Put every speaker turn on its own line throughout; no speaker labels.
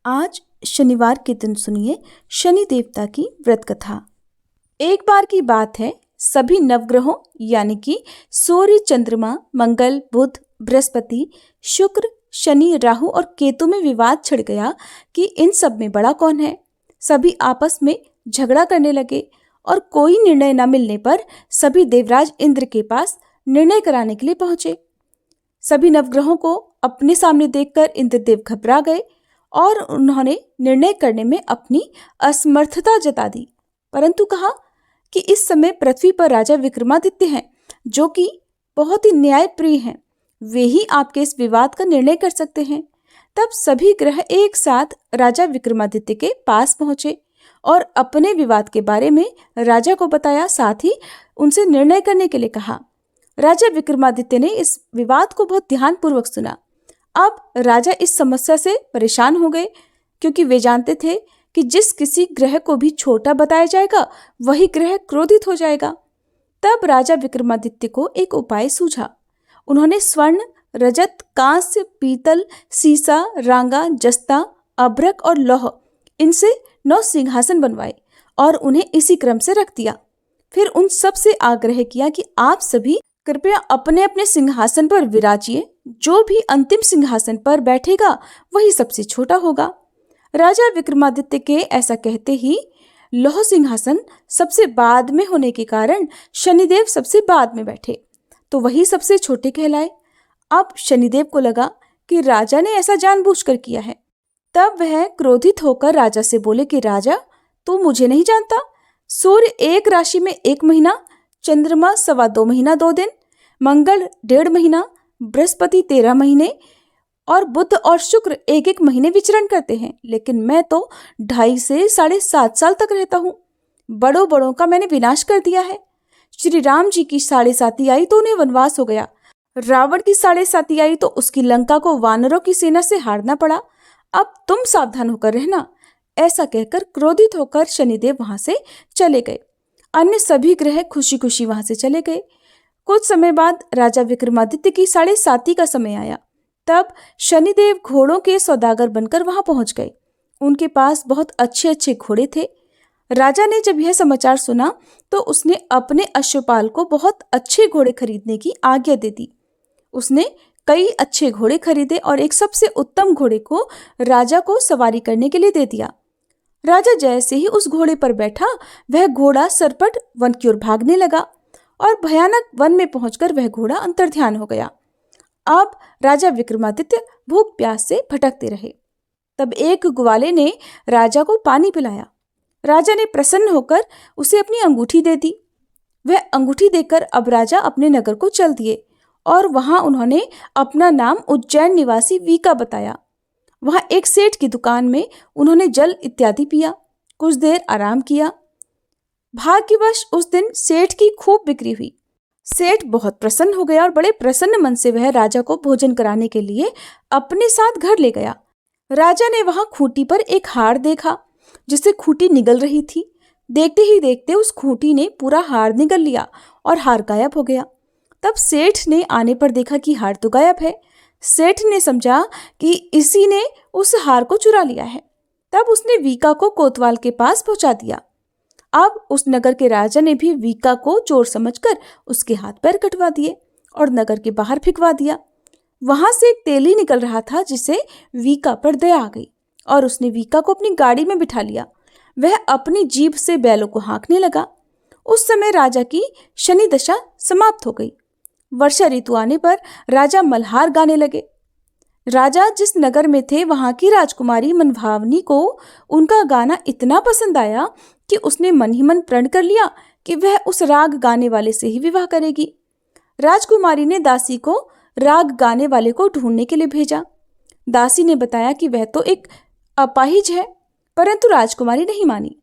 आज शनिवार के दिन सुनिए शनि देवता की व्रत कथा। एक बार की बात है, सभी नवग्रहों यानी कि सूर्य, चंद्रमा, मंगल, बुध, बृहस्पति, शुक्र, शनि, राहु और केतु में विवाद छिड़ गया कि इन सब में बड़ा कौन है। सभी आपस में झगड़ा करने लगे और कोई निर्णय न मिलने पर सभी देवराज इंद्र के पास निर्णय कराने के लिए पहुंचे। सभी नवग्रहों को अपने सामने देखकर इंद्रदेव घबरा गए और उन्होंने निर्णय करने में अपनी असमर्थता जता दी, परंतु कहा कि इस समय पृथ्वी पर राजा विक्रमादित्य हैं, जो कि बहुत ही न्यायप्रिय हैं। वे ही आपके इस विवाद का निर्णय कर सकते हैं। तब सभी ग्रह एक साथ राजा विक्रमादित्य के पास पहुंचे और अपने विवाद के बारे में राजा को बताया, साथ ही उनसे निर्णय करने के लिए कहा। राजा विक्रमादित्य ने इस विवाद को बहुत ध्यानपूर्वक सुना। अब राजा इस समस्या से परेशान हो गए, क्योंकि वे जानते थे कि जिस किसी ग्रह को भी छोटा बताया जाएगा वही ग्रह क्रोधित हो जाएगा। तब राजा विक्रमादित्य को एक उपाय सूझा। उन्होंने स्वर्ण, रजत, कांस्य, पीतल, सीसा, रांगा, जस्ता, अभ्रक और लौह, इनसे 9 सिंहासन बनवाए और उन्हें इसी क्रम से रख दिया। फिर उन सब से आग्रह किया कि आप सभी कृपया अपने अपने सिंहासन पर विराजिए। जो भी अंतिम सिंहासन पर बैठेगा वही सबसे छोटा होगा। राजा विक्रमादित्य के ऐसा कहते ही लौह सिंहासन सबसे बाद में होने के कारण शनिदेव सबसे बाद में बैठे, तो वही सबसे छोटे कहलाए। अब शनिदेव को लगा कि राजा ने ऐसा जानबूझकर किया है। तब वह क्रोधित होकर राजा से बोले कि राजा, तू मुझे नहीं जानता? सूर्य एक राशि में 1 महीना, चंद्रमा 2.25 महीना 2 दिन, मंगल 1.5 महीना, बृहस्पति 13 महीने और बुध और शुक्र 1-1 महीने विचरण करते हैं, लेकिन मैं तो 2.5 से 7.5 साल तक रहता हूँ। बड़ों बड़ों का मैंने विनाश कर दिया है। श्री राम जी की 7.5 आई तो उन्हें वनवास हो गया। रावण की 7.5 आई तो उसकी लंका को वानरों की सेना से हारना पड़ा। अब तुम सावधान होकर रहना। ऐसा कहकर क्रोधित होकर शनिदेव वहां से चले गए। अन्य सभी ग्रह खुशी खुशी वहां से चले गए। कुछ समय बाद राजा विक्रमादित्य की 7.5 का समय आया। तब शनिदेव घोड़ों के सौदागर बनकर वहां पहुंच गए। उनके पास बहुत अच्छे अच्छे घोड़े थे। राजा ने जब यह समाचार सुना तो उसने अपने अश्वपाल को बहुत अच्छे घोड़े खरीदने की आज्ञा दे दी। उसने कई अच्छे घोड़े खरीदे और एक सबसे उत्तम घोड़े को राजा को सवारी करने के लिए दे दिया। राजा जैसे ही उस घोड़े पर बैठा, वह घोड़ा सरपट वन की ओर भागने लगा और भयानक वन में पहुंचकर वह घोड़ा अंतर्ध्यान हो गया। अब राजा विक्रमादित्य भूख प्यास से भटकते रहे। तब एक ग्वाले ने राजा को पानी पिलाया। राजा ने प्रसन्न होकर उसे अपनी अंगूठी दे दी। वह अंगूठी देकर अब राजा अपने नगर को चल दिए और वहां उन्होंने अपना नाम उज्जैन निवासी वीका बताया। वहां एक सेठ की दुकान में उन्होंने जल इत्यादि पिया। कुछ देर आराम किया। भाग्यवश उस दिन सेठ की खूब बिक्री हुई। सेठ बहुत प्रसन्न हो गया और बड़े प्रसन्न मन से वह राजा को भोजन कराने के लिए अपने साथ घर ले गया। राजा ने वहां खूंटी पर एक हार देखा, जिससे खूंटी निगल रही थी। देखते ही देखते उस खूंटी ने पूरा हार निगल लिया और हार गायब हो गया। तब सेठ ने आने पर देखा कि हार तो गायब है। सेठ ने समझा कि इसी ने उस हार को चुरा लिया है। तब उसने वीका को कोतवाल के पास पहुंचा दिया। अब उस नगर के राजा ने भी वीका को चोर समझकर उसके हाथ पैर कटवा दिए और नगर के बाहर फेंकवा दिया। वहां से एक तेली निकल रहा था, जिसे वीका पर दया आ गई और उसने वीका को अपनी गाड़ी में बिठा लिया। वह अपनी जीभ से बैलों को हाँकने लगा। उस समय राजा की शनि दशा समाप्त हो गई। वर्षा ऋतु आने पर राजा मल्हार गाने लगे। राजा जिस नगर में थे, वहां की राजकुमारी मनभावनी को उनका गाना इतना पसंद आया कि उसने मन ही मन प्रण कर लिया कि वह उस राग गाने वाले से ही विवाह करेगी। राजकुमारी ने दासी को राग गाने वाले को ढूंढने के लिए भेजा। दासी ने बताया कि वह तो एक अपाहिज है, परंतु राजकुमारी नहीं मानी।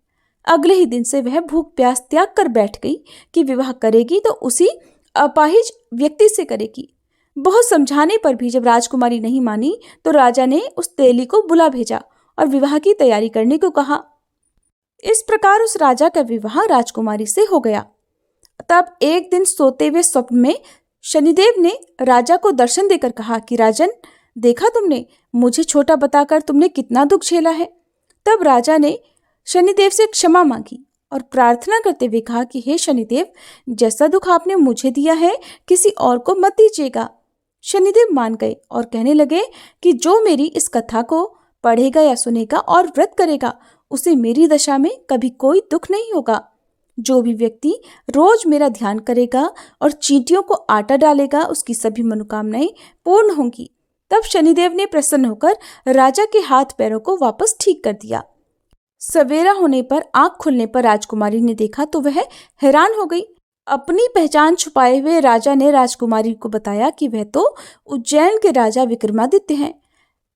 अगले ही दिन से वह भूख प्यास त्याग कर बैठ गई कि विवाह करेगी तो उसी अपाहिज व्यक्ति से करेगी। बहुत समझाने पर भी जब राजकुमारी नहीं मानी तो राजा ने उस तेली को बुला भेजा और विवाह की तैयारी करने को कहा। इस प्रकार उस राजा का विवाह राजकुमारी से हो गया। तब एक दिन सोते हुए स्वप्न में शनिदेव ने राजा को दर्शन देकर कहा कि राजन, देखा तुमने, मुझे छोटा बताकर तुमने कितना दुख झेला है। तब राजा ने शनिदेव से क्षमा मांगी और प्रार्थना करते हुए कहा कि हे शनिदेव, जैसा दुख आपने मुझे दिया है किसी और को मत दीजिएगा। शनिदेव मान गए और कहने लगे कि जो मेरी इस कथा को पढ़ेगा या सुनेगा और व्रत करेगा, उसे मेरी दशा में कभी कोई दुख नहीं होगा। जो भी व्यक्ति रोज मेरा ध्यान करेगा और चींटियों को आटा डालेगा, उसकी सभी मनोकामनाएं पूर्ण होंगी। तब शनिदेव ने प्रसन्न होकर राजा के हाथ पैरों को वापस ठीक कर दिया। सवेरा होने पर, आंख खुलने पर राजकुमारी ने देखा तो वह हैरान हो गई। अपनी पहचान छुपाए हुए राजा ने राजकुमारी को बताया कि वह तो उज्जैन के राजा विक्रमादित्य हैं।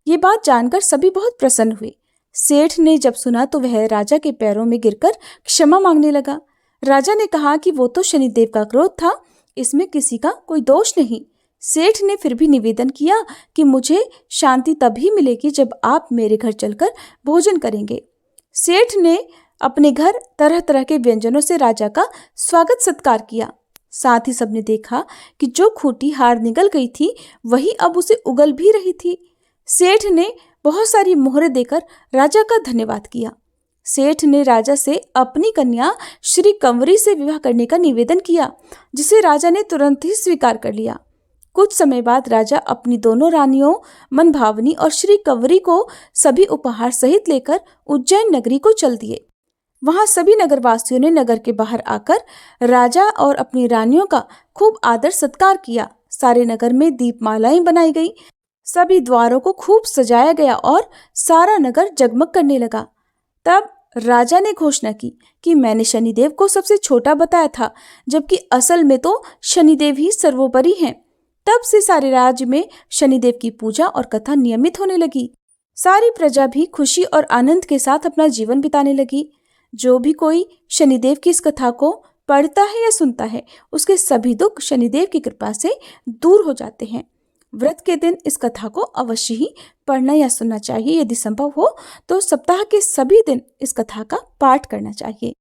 ये बात जानकर सभी बहुत प्रसन्न हुए। सेठ ने जब सुना तो वह राजा के पैरों में गिरकर क्षमा मांगने लगा। राजा ने कहा कि वो तो शनिदेव का क्रोध था, इसमें किसी का कोई दोष नहीं। सेठ ने फिर भी निवेदन किया कि मुझे शांति तभी मिलेगी जब आप मेरे घर चलकर भोजन करेंगे। सेठ ने अपने घर तरह तरह के व्यंजनों से राजा का स्वागत सत्कार किया। साथ ही सबने देखा कि जो खूंटी हार निगल गई थी वही अब उसे उगल भी रही थी। सेठ ने बहुत सारी मोहरें देकर राजा का धन्यवाद किया। सेठ ने राजा से अपनी कन्या श्री कंवरी से विवाह करने का निवेदन किया, जिसे राजा ने तुरंत ही स्वीकार कर लिया। कुछ समय बाद राजा अपनी दोनों रानियों मनभावनी और श्री कंवरी को सभी उपहार सहित लेकर उज्जैन नगरी को चल दिए। वहां सभी नगरवासियों ने नगर के बाहर आकर राजा और अपनी रानियों का खूब आदर सत्कार किया। सारे नगर में दीपमालाएं बनाई गई, सभी द्वारों को खूब सजाया गया और सारा नगर जगमग करने लगा। तब राजा ने घोषणा की कि मैंने शनिदेव को सबसे छोटा बताया था, जबकि असल में तो शनिदेव ही सर्वोपरि हैं। तब से सारे राज्य में शनिदेव की पूजा और कथा नियमित होने लगी। सारी प्रजा भी खुशी और आनंद के साथ अपना जीवन बिताने लगी। जो भी कोई शनिदेव की इस कथा को पढ़ता है या सुनता है, उसके सभी दुख शनिदेव की कृपा से दूर हो जाते हैं। व्रत के दिन इस कथा को अवश्य ही पढ़ना या सुनना चाहिए। यदि संभव हो तो सप्ताह के सभी दिन इस कथा का पाठ करना चाहिए।